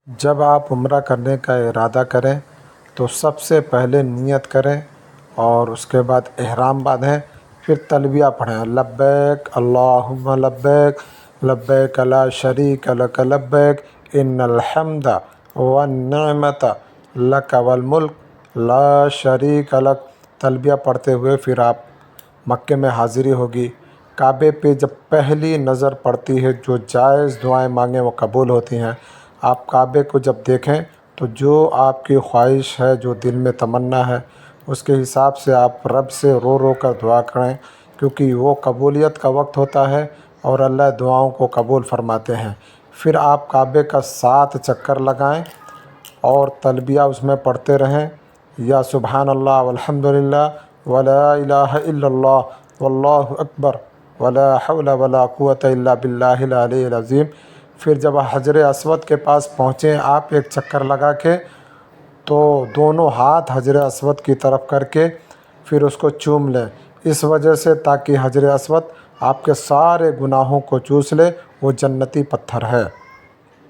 جب آپ عمرہ کرنے کا ارادہ کریں تو سب سے پہلے نیت کریں اور اس کے بعد احرام باندھیں، پھر تلبیہ پڑھیں، لبیک اللہم لبیک لبیک لا شریک لک لبیک ان الحمد والنعمت لک والملک لا شریک لک۔ تلبیہ پڑھتے ہوئے پھر آپ مکے میں حاضری ہوگی۔ کعبے پہ جب پہلی نظر پڑتی ہے، جو جائز دعائیں مانگیں وہ قبول ہوتی ہیں۔ آپ کعبے کو جب دیکھیں تو جو آپ کی خواہش ہے، جو دل میں تمنا ہے، اس کے حساب سے آپ رب سے رو رو کر دعا کریں، کیونکہ وہ قبولیت کا وقت ہوتا ہے اور اللہ دعاؤں کو قبول فرماتے ہیں۔ پھر آپ کعبے کا 7 چکر لگائیں اور تلبیہ اس میں پڑھتے رہیں، یا سبحان اللہ والحمد للہ ولا الہ الا اللہ واللہ اکبر ولا حول ولا قوۃ الا باللہ العلی العظیم۔ پھر جب حجر اسود کے پاس پہنچیں آپ ایک چکر لگا کے، تو دونوں ہاتھ حجر اسود کی طرف کر کے پھر اس کو چوم لیں، اس وجہ سے تاکہ حجر اسود آپ کے سارے گناہوں کو چوس لے، وہ جنتی پتھر ہے۔